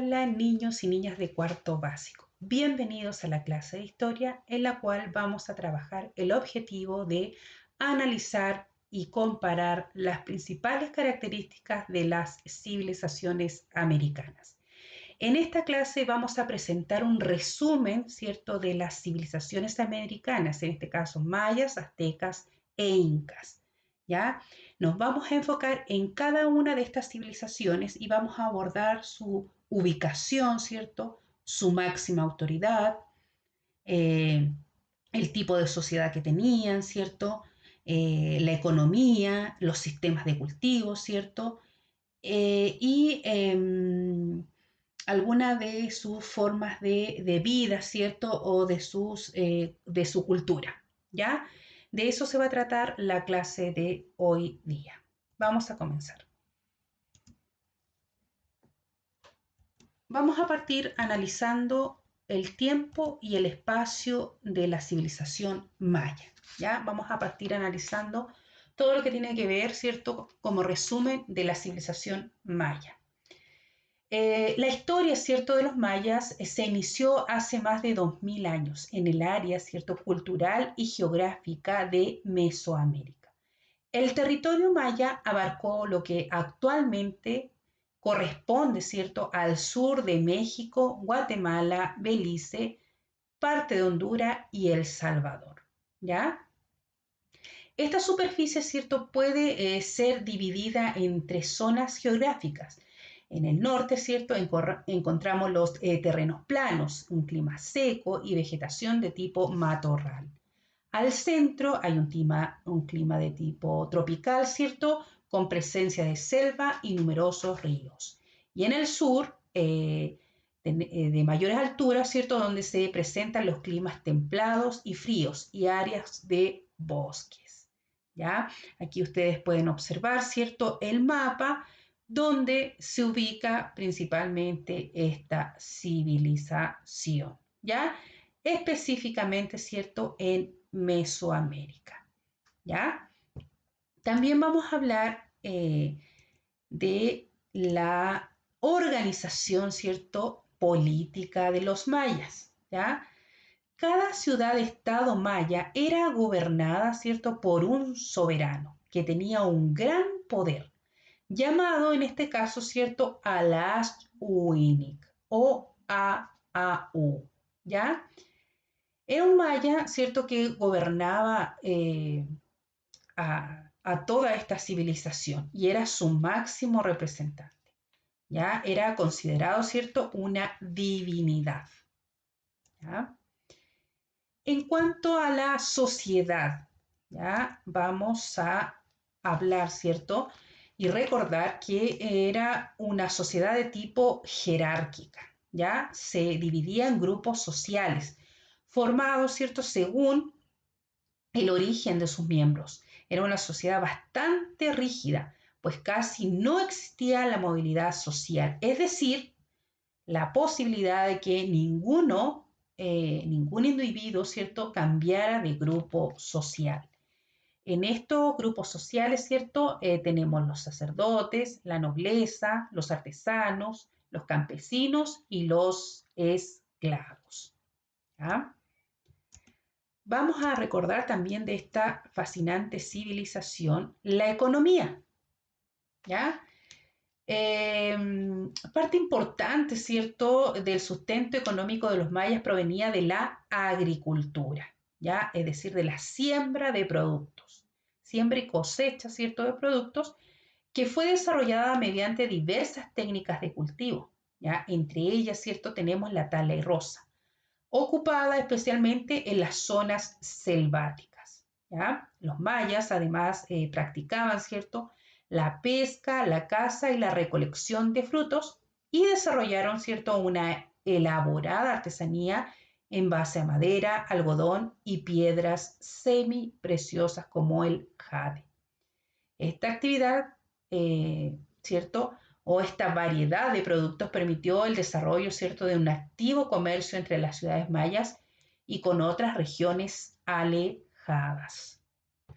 Hola niños y niñas de cuarto básico. Bienvenidos a la clase de historia en la cual vamos a trabajar el objetivo de analizar y comparar las principales características de las civilizaciones americanas. En esta clase vamos a presentar un resumen, ¿cierto?, de las civilizaciones americanas, en este caso mayas, aztecas e incas. ¿Ya? Nos vamos a enfocar en cada una de estas civilizaciones y vamos a abordar su ubicación, ¿cierto? Su máxima autoridad, eh, el tipo de sociedad que tenían, ¿cierto? La economía, los sistemas de cultivo, ¿cierto? Y alguna de sus formas de vida, ¿cierto? O de su cultura, ¿ya? De eso se va a tratar la clase de hoy día. Vamos a comenzar. Vamos a partir analizando el tiempo y el espacio de la civilización maya, ¿ya? Vamos a partir analizando todo lo que tiene que ver, ¿cierto? Como resumen de la civilización maya. La historia, ¿cierto?, de los mayas se inició hace más de 2000 años en el área, ¿cierto?, cultural y geográfica de Mesoamérica. El territorio maya abarcó lo que actualmente corresponde, ¿cierto?, al sur de México, Guatemala, Belice, parte de Honduras y El Salvador, ¿ya? Esta superficie, ¿cierto?, puede ser dividida en tres zonas geográficas. En el norte, ¿cierto?, encontramos los terrenos planos, un clima seco y vegetación de tipo matorral. Al centro hay un clima de tipo tropical, ¿cierto?, con presencia de selva y numerosos ríos. Y en el sur, de mayores alturas, ¿cierto?, donde se presentan los climas templados y fríos y áreas de bosques. ¿Ya? Aquí ustedes pueden observar, ¿cierto?, el mapa donde se ubica principalmente esta civilización, ¿ya? Específicamente, ¿cierto?, en Mesoamérica, ¿ya? También vamos a hablar de la organización, ¿cierto?, política de los mayas, ¿ya? Cada ciudad-estado maya era gobernada, ¿cierto?, por un soberano que tenía un gran poder, llamado en este caso, ¿cierto?, Alash-Uinik o AAU, ¿ya? Era un maya, ¿cierto?, que gobernaba a toda esta civilización y era su máximo representante, ¿ya? Era considerado, ¿cierto?, una divinidad, ¿ya? En cuanto a la sociedad, ¿ya? Vamos a hablar, ¿cierto?, y recordar que era una sociedad de tipo jerárquica, ¿ya? Se dividía en grupos sociales, formados, ¿cierto?, según el origen de sus miembros. Era una sociedad bastante rígida, pues casi no existía la movilidad social, es decir, la posibilidad de que ningún individuo, ¿cierto?, cambiara de grupo social. En estos grupos sociales, ¿cierto?, tenemos los sacerdotes, la nobleza, los artesanos, los campesinos y los esclavos, ¿ya? Vamos a recordar también de esta fascinante civilización la economía, ¿ya? Parte importante, ¿cierto?, del sustento económico de los mayas provenía de la agricultura, ¿ya? Es decir, de la siembra de productos, siembra y cosecha, ¿cierto?, de productos, que fue desarrollada mediante diversas técnicas de cultivo, ¿ya? Entre ellas, ¿cierto?, tenemos la tala y roza, ocupada especialmente en las zonas selváticas, ¿ya? Los mayas además practicaban, ¿cierto?, la pesca, la caza y la recolección de frutos y desarrollaron, ¿cierto?, una elaborada artesanía en base a madera, algodón y piedras semipreciosas como el jade. Esta actividad, ¿cierto?, o esta variedad de productos permitió el desarrollo, ¿cierto?, de un activo comercio entre las ciudades mayas y con otras regiones alejadas,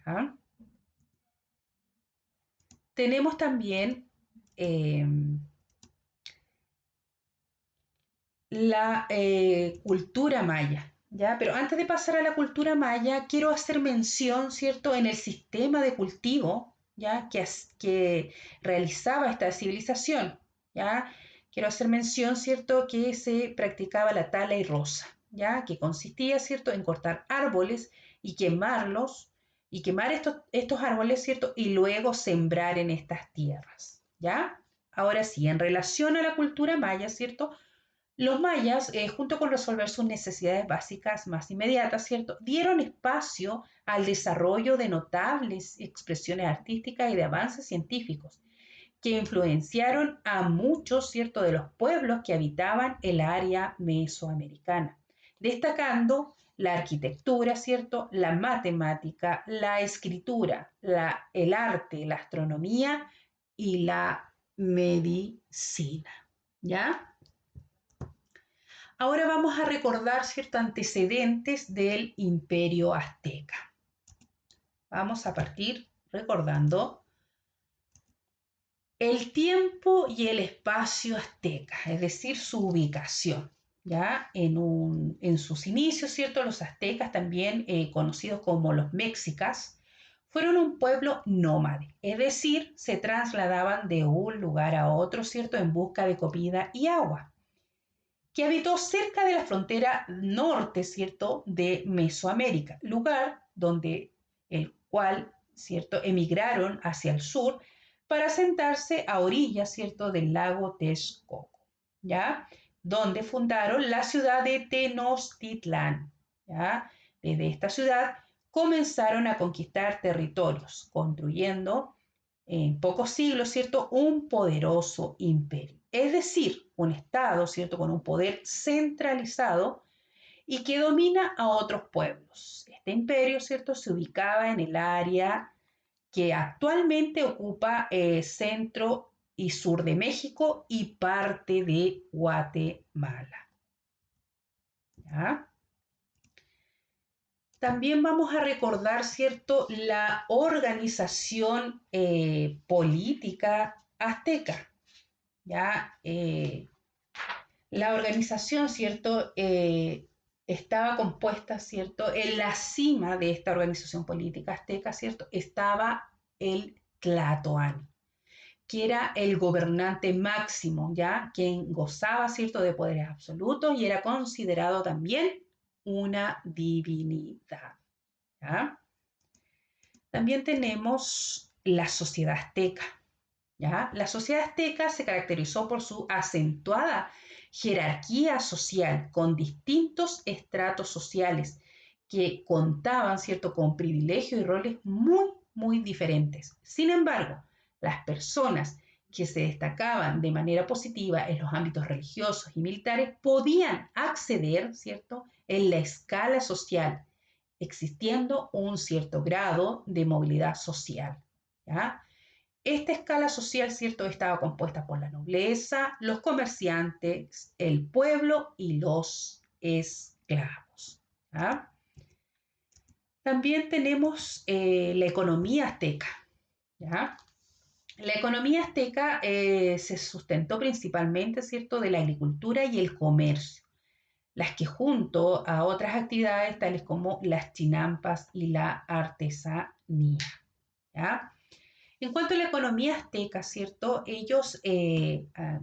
¿ya? Tenemos también eh, la cultura maya, ¿ya? Pero antes de pasar a la cultura maya, quiero hacer mención, ¿cierto?, en el sistema de cultivo, ¿ya?, que realizaba esta civilización, ¿ya? Quiero hacer mención, ¿cierto?, que se practicaba la tala y roza, ¿ya?, que consistía, ¿cierto?, en cortar árboles y quemarlos, y quemar estos árboles, ¿cierto?, y luego sembrar en estas tierras, ¿ya? Ahora sí, en relación a la cultura maya, ¿cierto?, los mayas, junto con resolver sus necesidades básicas más inmediatas, ¿cierto?, dieron espacio al desarrollo de notables expresiones artísticas y de avances científicos que influenciaron a muchos, ¿cierto?, de los pueblos que habitaban el área mesoamericana, destacando la arquitectura, ¿cierto?, la matemática, la escritura, el arte, la astronomía y la medicina, ¿ya? Ahora vamos a recordar ciertos antecedentes del Imperio Azteca. Vamos a partir recordando el tiempo y el espacio azteca, es decir, su ubicación. ¿Ya? En sus inicios, ¿cierto? Los aztecas, también conocidos como los mexicas, fueron un pueblo nómade, es decir, se trasladaban de un lugar a otro, ¿cierto?, en busca de comida y agua, que habitó cerca de la frontera norte, ¿cierto?, de Mesoamérica, lugar donde el cual, ¿cierto?, emigraron hacia el sur para asentarse a orillas, ¿cierto?, del lago Texcoco, ¿ya?, donde fundaron la ciudad de Tenochtitlán, ¿ya? Desde esta ciudad comenzaron a conquistar territorios, construyendo en pocos siglos, ¿cierto?, un poderoso imperio. Es decir, un Estado, ¿cierto?, con un poder centralizado y que domina a otros pueblos. Este imperio, ¿cierto?, se ubicaba en el área que actualmente ocupa centro y sur de México y parte de Guatemala, ¿ya? También vamos a recordar, ¿cierto?, la organización política azteca, ¿ya? La organización, ¿cierto?, estaba compuesta, ¿cierto? En la cima de esta organización política azteca, ¿cierto?, estaba el Tlatoani, que era el gobernante máximo, ¿ya?, quien gozaba, ¿cierto?, de poderes absolutos y era considerado también una divinidad, ¿ya? También tenemos la sociedad azteca, ¿ya? La sociedad azteca se caracterizó por su acentuada jerarquía social con distintos estratos sociales que contaban, ¿cierto?, con privilegios y roles muy diferentes. Sin embargo, las personas que se destacaban de manera positiva en los ámbitos religiosos y militares podían acceder, ¿cierto?, en la escala social, existiendo un cierto grado de movilidad social, ¿ya? Esta escala social, ¿cierto?, estaba compuesta por la nobleza, los comerciantes, el pueblo y los esclavos, ¿ya? También tenemos la economía azteca, ¿ya? La economía azteca se sustentó principalmente, ¿cierto?, de la agricultura y el comercio, las que junto a otras actividades tales como las chinampas y la artesanía, ¿ya? En cuanto a la economía azteca, ¿cierto? Ellos,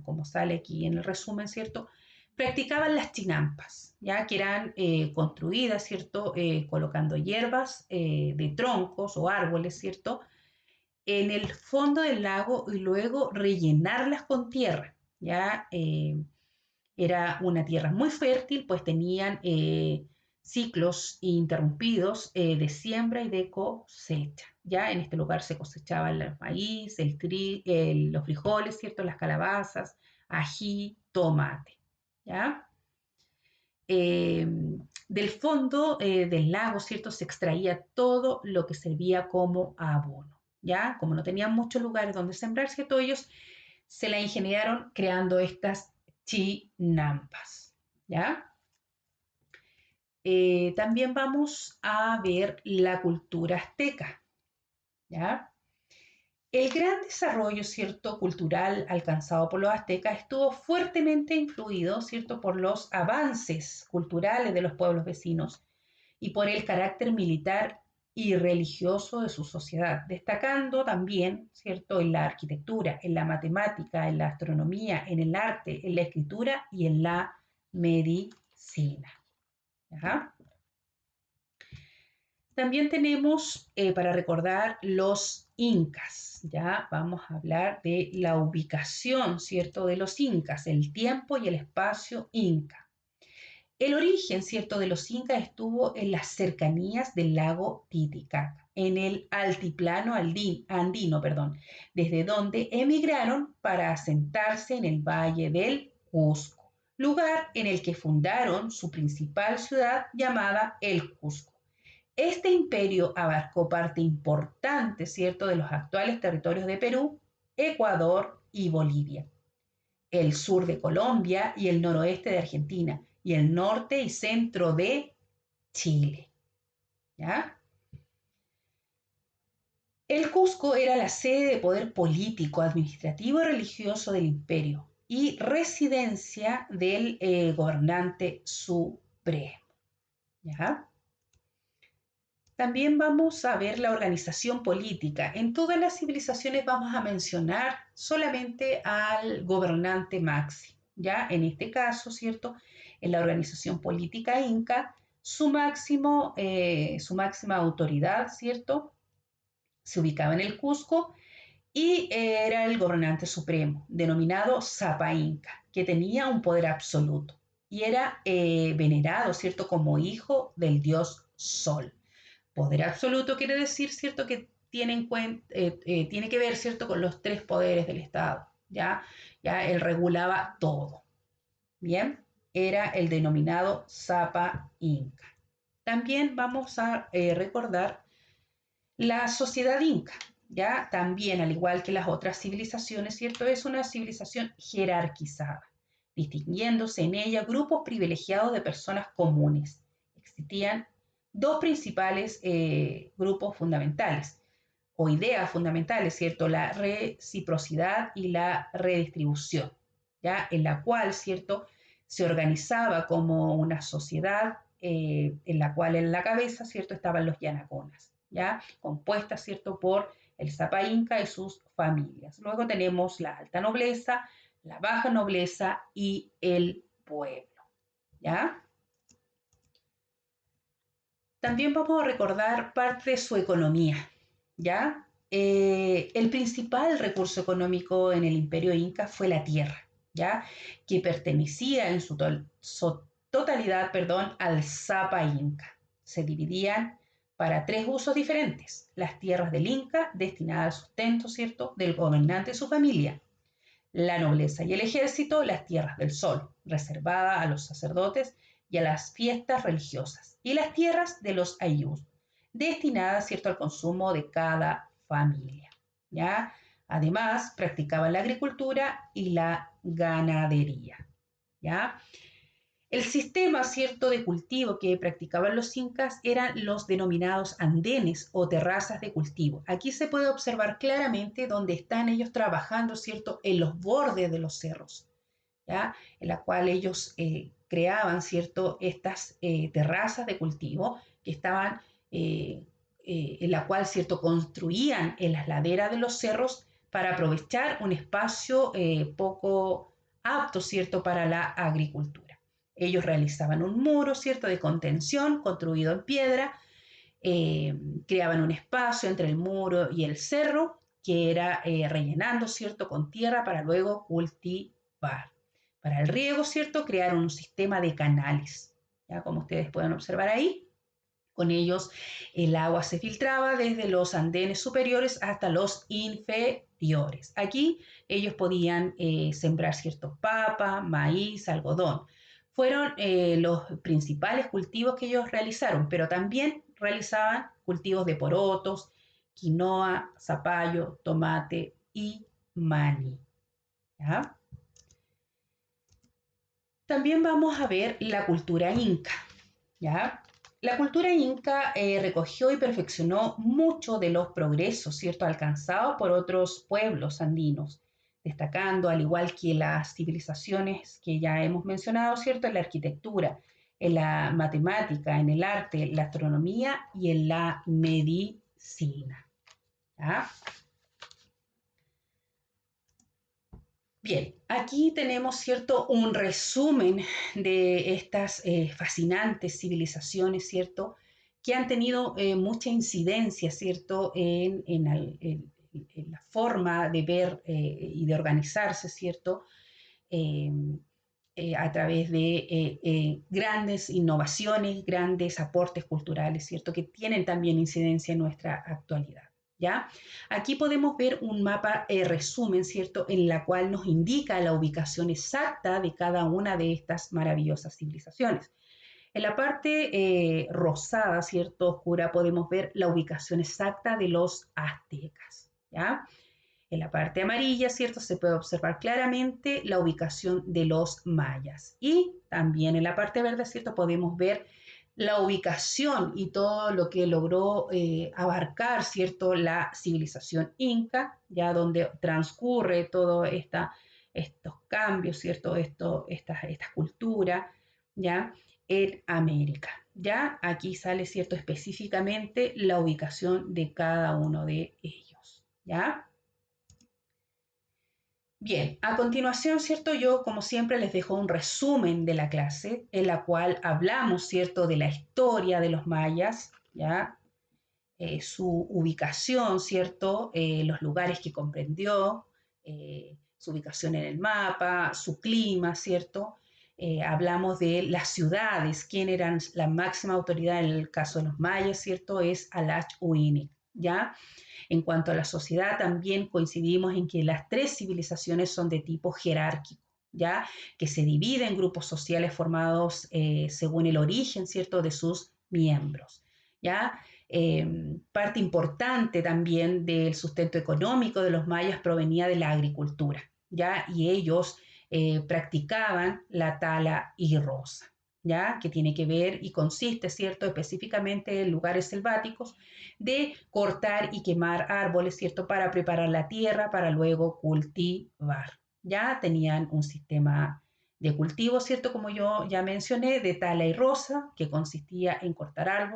como sale aquí en el resumen, ¿cierto?, practicaban las chinampas, ¿ya?, que eran construidas, ¿cierto?, colocando hierbas de troncos o árboles, ¿cierto?, en el fondo del lago y luego rellenarlas con tierra, ¿ya? Era una tierra muy fértil, pues tenían ciclos interrumpidos de siembra y de cosecha. Ya en este lugar se cosechaban el maíz, los frijoles, ¿cierto?, las calabazas, ají, tomate. ¿Ya? Eh, del fondo del lago, ¿cierto?, se extraía todo lo que servía como abono. ¿Ya? Como no tenían muchos lugares donde sembrar, ¿cierto?, ellos se la ingeniaron creando estas chinampas, ¿ya? También vamos a ver la cultura azteca, ¿ya? El gran desarrollo, ¿cierto?, cultural alcanzado por los aztecas estuvo fuertemente influido, ¿cierto?, por los avances culturales de los pueblos vecinos y por el carácter militar y religioso de su sociedad, destacando también, ¿cierto?, en la arquitectura, en la matemática, en la astronomía, en el arte, en la escritura y en la medicina. ¿Ya? También tenemos para recordar los incas, ¿ya? Vamos a hablar de la ubicación, ¿cierto?, de los incas, el tiempo y el espacio inca. El origen, ¿cierto?, de los incas estuvo en las cercanías del lago Titicaca, en el altiplano andino, desde donde emigraron para asentarse en el valle del Cusco, lugar en el que fundaron su principal ciudad llamada el Cusco. Este imperio abarcó parte importante, ¿cierto?, de los actuales territorios de Perú, Ecuador y Bolivia, el sur de Colombia y el noroeste de Argentina, y el norte y centro de Chile. ¿Ya? El Cusco era la sede de poder político, administrativo y religioso del imperio y residencia del gobernante supremo. ¿Ya? También vamos a ver la organización política. En todas las civilizaciones vamos a mencionar solamente al gobernante máximo. Ya en este caso, ¿cierto? En la organización política inca, su máxima autoridad, ¿cierto?, se ubicaba en el Cusco y era el gobernante supremo, denominado Sapa Inca, que tenía un poder absoluto y era venerado, ¿cierto?, como hijo del dios Sol. Poder absoluto quiere decir, ¿cierto?, que tiene que ver, ¿cierto?, con los tres poderes del Estado. Ya él regulaba todo. Bien, era el denominado Sapa Inca. También vamos a recordar la sociedad inca. Ya también, al igual que las otras civilizaciones, ¿cierto?, es una civilización jerarquizada, distinguiéndose en ella grupos privilegiados de personas comunes. Existían dos principales grupos fundamentales o ideas fundamentales, ¿cierto? La reciprocidad y la redistribución, ¿ya? En la cual, ¿cierto?, se organizaba como una sociedad en la cual en la cabeza, ¿cierto?, estaban los yanaconas, ¿ya? Compuesta, ¿cierto?, por el Sapa Inca y sus familias. Luego tenemos la alta nobleza, la baja nobleza y el pueblo, ¿ya? También vamos a recordar parte de su economía, ¿ya? El principal recurso económico en el imperio inca fue la tierra, ¿ya?, que pertenecía en su totalidad, al Sapa Inca. Se dividían para tres usos diferentes: las tierras del Inca, destinadas al sustento, ¿cierto?, del gobernante y su familia; la nobleza y el ejército, las tierras del sol, reservadas a los sacerdotes y a las fiestas religiosas; y las tierras de los ayllus, destinadas, ¿cierto?, al consumo de cada familia. ¿Ya? Además, practicaban la agricultura y la ganadería. ¿Ya? El sistema, ¿cierto?, de cultivo que practicaban los incas eran los denominados andenes o terrazas de cultivo. Aquí se puede observar claramente donde están ellos trabajando, ¿cierto?, en los bordes de los cerros, ¿ya?, en la cual ellos creaban, ¿cierto?, estas terrazas de cultivo que estaban, en la cual, ¿cierto?, construían en las laderas de los cerros para aprovechar un espacio poco apto, ¿cierto?, para la agricultura. Ellos realizaban un muro, ¿cierto?, de contención construido en piedra, creaban un espacio entre el muro y el cerro que era rellenando, ¿cierto?, con tierra para luego cultivar. Para el riego, ¿cierto?, crearon un sistema de canales, ¿ya?, como ustedes pueden observar ahí. Con ellos el agua se filtraba desde los andenes superiores hasta los inferiores. Aquí ellos podían sembrar, ¿cierto?, papa, maíz, algodón. Fueron los principales cultivos que ellos realizaron, pero también realizaban cultivos de porotos, quinoa, zapallo, tomate y maní. ¿Ya? También vamos a ver la cultura inca, ¿ya? La cultura inca recogió y perfeccionó mucho de los progresos, ¿cierto?, alcanzados por otros pueblos andinos, destacando, al igual que las civilizaciones que ya hemos mencionado, ¿cierto?, en la arquitectura, en la matemática, en el arte, la astronomía y en la medicina. ¿Ya? Bien, aquí tenemos, ¿cierto?, un resumen de estas fascinantes civilizaciones, ¿cierto?, que han tenido mucha incidencia, ¿cierto?, en la forma de ver y de organizarse, ¿cierto?, eh, a través de grandes innovaciones, grandes aportes culturales, ¿cierto?, que tienen también incidencia en nuestra actualidad. ¿Ya? Aquí podemos ver un mapa resumen, ¿cierto?, en la cual nos indica la ubicación exacta de cada una de estas maravillosas civilizaciones. En la parte rosada, ¿cierto?, oscura, podemos ver la ubicación exacta de los aztecas. ¿Ya? En la parte amarilla, ¿cierto? Se puede observar claramente la ubicación de los mayas. Y también en la parte verde, ¿cierto? Podemos ver la ubicación y todo lo que logró abarcar, ¿cierto?, la civilización inca, ya donde transcurre todo estos cambios, ¿cierto?, esta cultura, ¿ya?, en América. Ya aquí sale, ¿cierto?, específicamente la ubicación de cada uno de ellos. ¿Ya? Bien, a continuación, ¿cierto? Yo, como siempre, les dejo un resumen de la clase en la cual hablamos, ¿cierto?, de la historia de los mayas, ¿ya? Su ubicación, ¿cierto? Los lugares que comprendió, su ubicación en el mapa, su clima, ¿cierto? Hablamos de las ciudades, quién eran la máxima autoridad en el caso de los mayas, ¿cierto? Es Alach Uinic, ¿ya? En cuanto a la sociedad, también coincidimos en que las tres civilizaciones son de tipo jerárquico, ¿ya? Que se divide en grupos sociales formados según el origen, ¿cierto?, de sus miembros, ¿ya? Parte importante también del sustento económico de los mayas provenía de la agricultura, ¿ya? Y ellos practicaban la tala y roza, ¿ya? Que tiene que ver y consiste, ¿cierto?, específicamente en lugares selváticos, de cortar y quemar árboles, ¿cierto?, para preparar la tierra para luego cultivar. Ya tenían un sistema de cultivo, ¿cierto?, como yo ya mencioné, de tala y roza, que consistía en cortar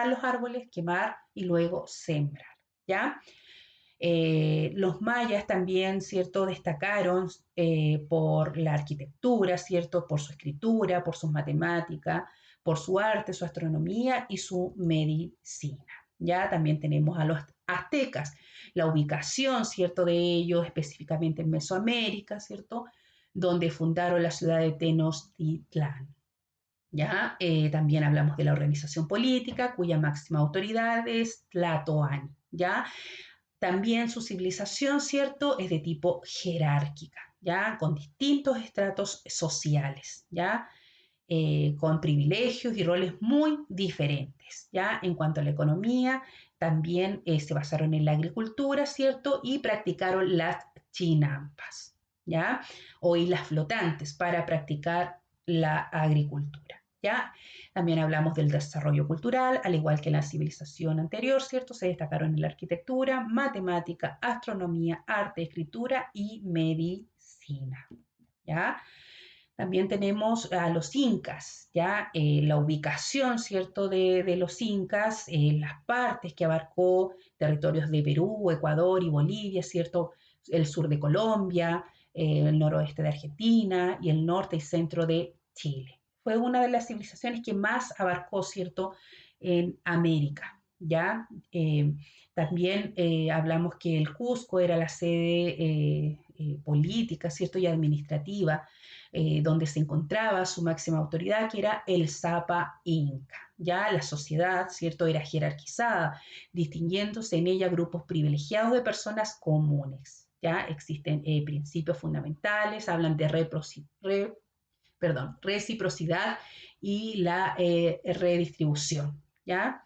los árboles, quemar y luego sembrar. ¿Ya? Los mayas también, ¿cierto?, destacaron por la arquitectura, ¿cierto?, por su escritura, por sus matemáticas, por su arte, su astronomía y su medicina. Ya también tenemos a los aztecas, la ubicación, ¿cierto?, de ellos específicamente en Mesoamérica, ¿cierto?, donde fundaron la ciudad de Tenochtitlán. ¿Ya? También hablamos de la organización política, cuya máxima autoridad es Tlatoani. ¿Ya? También su civilización, ¿cierto?, es de tipo jerárquica, ¿ya? Con distintos estratos sociales, ¿ya? Con privilegios y roles muy diferentes, ¿ya? En cuanto a la economía, también se basaron en la agricultura, ¿cierto? Y practicaron las chinampas, ¿ya? O islas flotantes para practicar la agricultura, ¿ya? También hablamos del desarrollo cultural, al igual que en la civilización anterior, ¿cierto? Se destacaron en la arquitectura, matemática, astronomía, arte, escritura y medicina, ¿ya? También tenemos a los incas, ¿ya? La ubicación, ¿cierto?, de los incas, las partes que abarcó territorios de Perú, Ecuador y Bolivia, ¿cierto?, el sur de Colombia, el noroeste de Argentina y el norte y centro de Chile. Fue una de las civilizaciones que más abarcó, ¿cierto?, en América, ¿ya? También hablamos que el Cusco era la sede política, ¿cierto?, y administrativa donde se encontraba su máxima autoridad, que era el Zapa Inca. Ya la sociedad, ¿cierto?, era jerarquizada, distinguiéndose en ella grupos privilegiados de personas comunes. Ya existen principios fundamentales, hablan de reciprocidad y la redistribución. ¿Ya?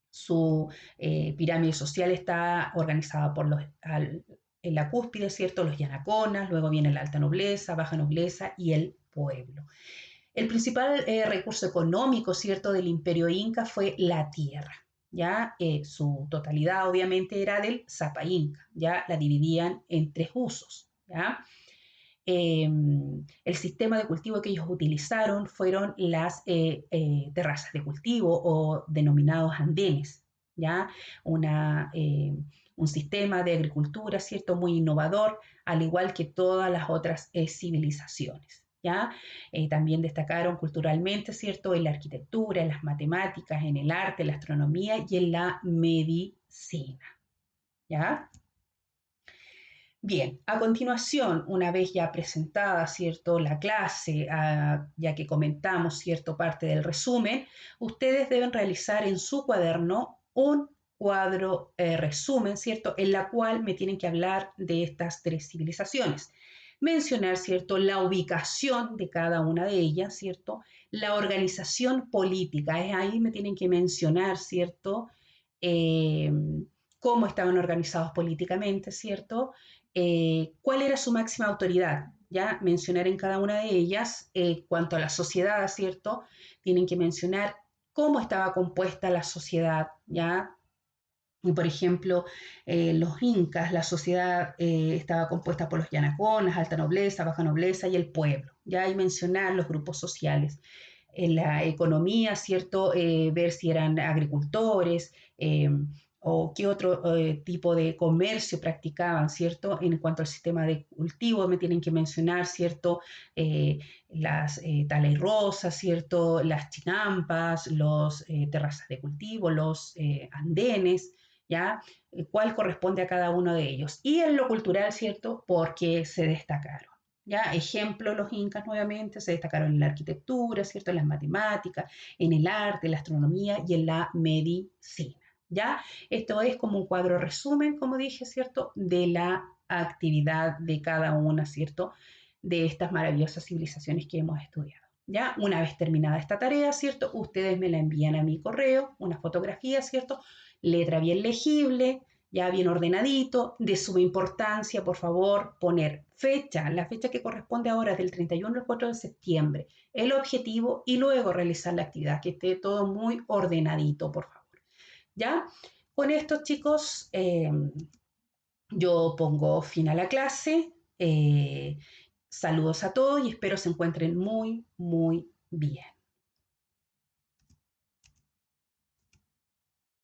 Su pirámide social está organizada por en la cúspide, ¿cierto?, los yanaconas, luego viene la alta nobleza, baja nobleza y el pueblo. El principal recurso económico, ¿cierto?, del imperio inca fue la tierra. ¿Ya? Su totalidad obviamente era del Zapa Inca, ya la dividían en tres usos. ¿Ya? El sistema de cultivo que ellos utilizaron fueron las terrazas de cultivo o denominados andenes, ¿ya? Una, un sistema de agricultura, ¿cierto?, muy innovador, al igual que todas las otras civilizaciones. ¿Ya? También destacaron culturalmente, ¿cierto?, en la arquitectura, en las matemáticas, en el arte, en la astronomía y en la medicina. ¿Ya? Bien, a continuación, una vez ya presentada, ¿cierto?, la clase, ya que comentamos, ¿cierto?, parte del resumen, ustedes deben realizar en su cuaderno un cuadro resumen, ¿cierto?, en la cual me tienen que hablar de estas tres civilizaciones. Mencionar, ¿cierto?, la ubicación de cada una de ellas, ¿cierto?, la organización política, es ahí me tienen que mencionar, ¿cierto?, eh, cómo estaban organizados políticamente, ¿cierto?, cuál era su máxima autoridad, ya mencionar en cada una de ellas, cuanto a la sociedad, ¿cierto? Tienen que mencionar cómo estaba compuesta la sociedad, ¿ya? Y por ejemplo, los incas, la sociedad estaba compuesta por los yanaconas, alta nobleza, baja nobleza y el pueblo, ¿ya? Y mencionar los grupos sociales. En la economía, ¿cierto? Ver si eran agricultores, o qué otro tipo de comercio practicaban, ¿cierto? En cuanto al sistema de cultivo, me tienen que mencionar, ¿cierto? Las tala y rosa, ¿cierto? Las chinampas, los terrazas de cultivo, los andenes, ¿ya? ¿Cuál corresponde a cada uno de ellos? Y en lo cultural, ¿cierto? Porque se destacaron. ¿Ya? Ejemplo, los incas nuevamente se destacaron en la arquitectura, ¿cierto? En las matemáticas, en el arte, en la astronomía y en la medicina. ¿Ya? Esto es como un cuadro resumen, como dije, ¿cierto? De la actividad de cada una, ¿cierto? De estas maravillosas civilizaciones que hemos estudiado. ¿Ya? Una vez terminada esta tarea, ¿cierto? Ustedes me la envían a mi correo, una fotografía, ¿cierto? Letra bien legible, ya bien ordenadito, de suma importancia, por favor, poner fecha, la fecha que corresponde ahora es del 31 al 4 de septiembre, el objetivo y luego realizar la actividad, que esté todo muy ordenadito, por favor. ¿Ya? Con esto, chicos, yo pongo fin a la clase. Saludos a todos y espero se encuentren muy, muy bien.